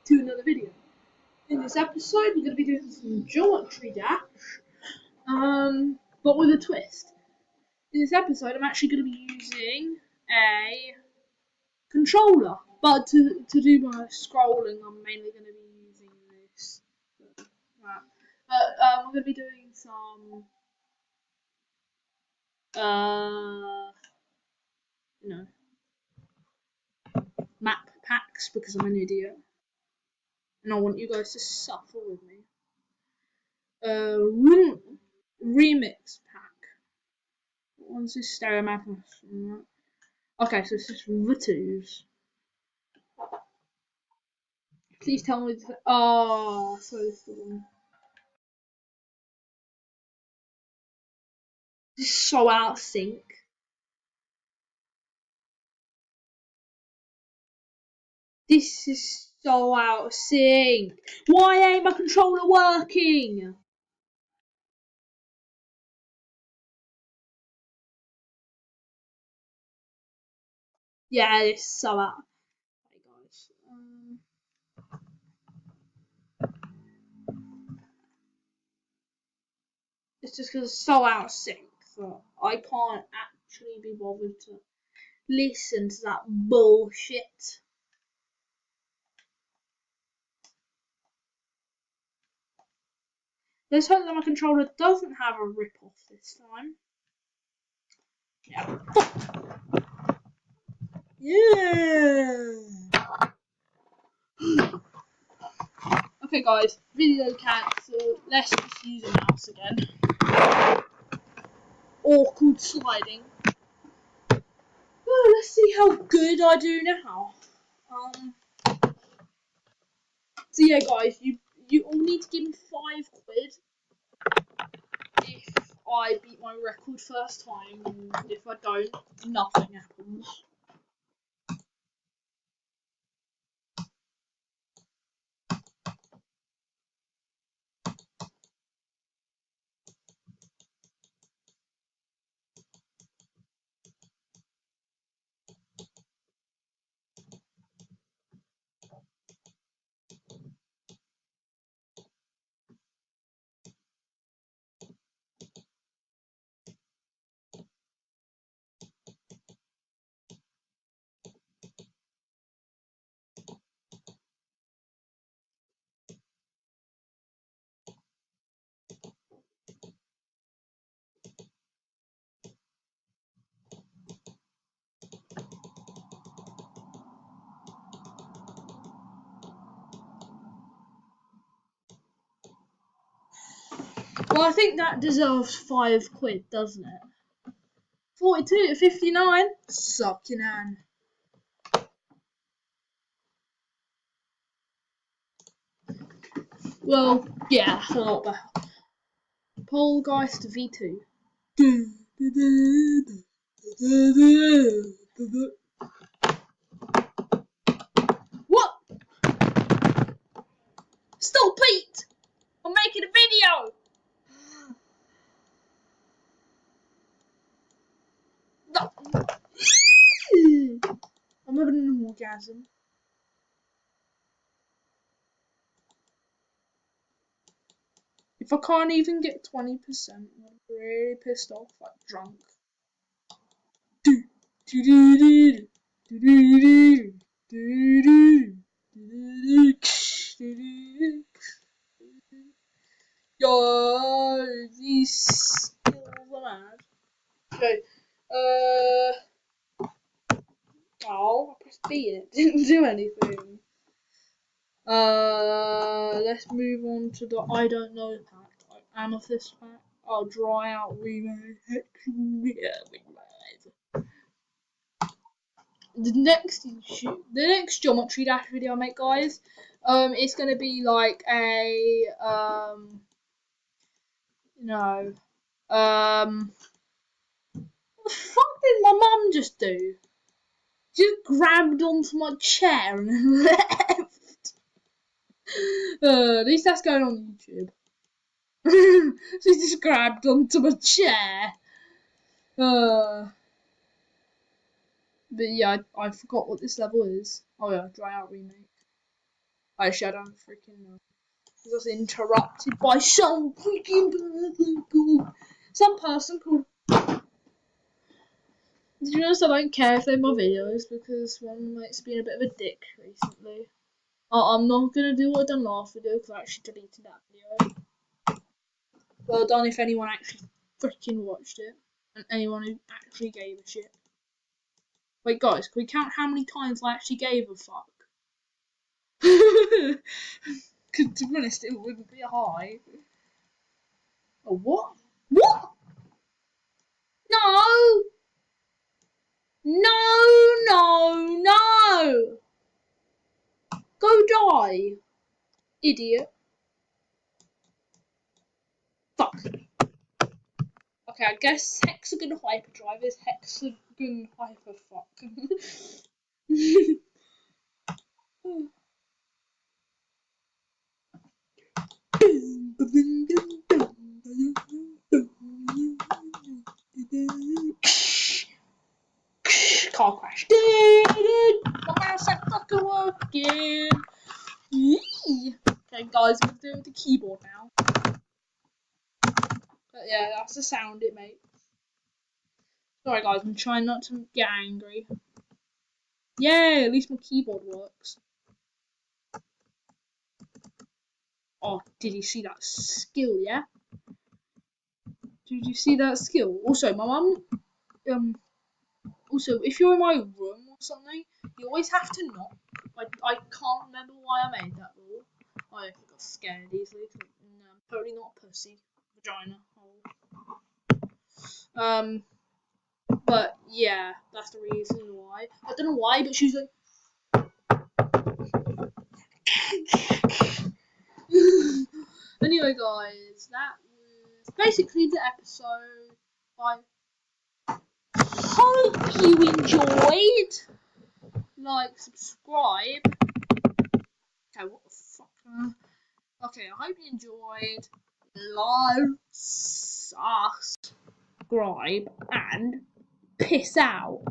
to another video. In this episode, we're going to be doing some geometry dash, but with a twist. In this episode, I'm actually going to be using a controller, but to do my scrolling, I'm mainly going to be using this. Right. I'm going to be doing some, map packs because I'm an idiot. And I want you guys to suffer with me. Remix pack. What one's this stereo map? Okay, so this is the twos. Please tell me. Oh, so this is the one. This is so out of sync. This is so out of sync. Why ain't my controller working? Yeah, it's so out. Hey guys. It's just because it's so out of sync that I can't actually be bothered to listen to that bullshit. Let's hope that my controller doesn't have a rip-off this time. Yeah. Okay, guys, video cancelled. Let's just use a mouse again. Awkward sliding. Oh, let's see how good I do now. So yeah, guys, you all need to give me £5 if I beat my record first time, and if I don't, nothing happens. Well, I think that deserves £5, doesn't it? 42 to 59. Sucking an. Well, yeah, that's a lot better. Polgeist V2. What? Stop it! I'm making a video! No. I'm having an orgasm. If I can't even get 20%, I'm really pissed off, like drunk. Yo, these skills are mad. Okay, oh, I pressed B and it didn't do anything. Let's move on to the I don't know pack, like amethyst pack. I'll dry out remake. The next geometry dash video I make, guys, it's gonna be like a what the fuck did my mum just do? She just grabbed onto my chair and then left. At least that's going on YouTube. She just grabbed onto my chair. But yeah, I forgot what this level is. Oh yeah, dry out remake. Actually, I don't freaking know. I was interrupted by some freaking person called. Did you notice I don't care if they're my videos because one mate's been a bit of a dick recently. I'm not gonna do what I done last video because I actually deleted that video. Well done if anyone actually freaking watched it and anyone who actually gave a shit. Wait, guys, can we count how many times I actually gave a fuck? Because to be honest, it wouldn't be high. Oh, what? What? No! No, no, no! Go die, idiot. Fuck. Okay, I guess hexagon hyperdrive is hexagon hyperfuck. Car crash. My mouse ain't fucking working. Okay, guys, I'm doing the keyboard now. But yeah, that's the sound it makes. Sorry, guys, I'm trying not to get angry. Yay, at least my keyboard works. Oh, did you see that skill, yeah? Did you see that skill? Also, my mum, also, if you're in my room or something, you always have to knock. I can't remember why I made that rule. I got scared easily. No, I'm totally not a pussy. Vagina hole. But yeah, that's the reason why. I don't know why, but she's like. Anyway, guys, that was basically the episode. I hope you enjoyed. Like, subscribe. Okay, what the fuck? Okay, I hope you enjoyed. Like, subscribe, and peace out.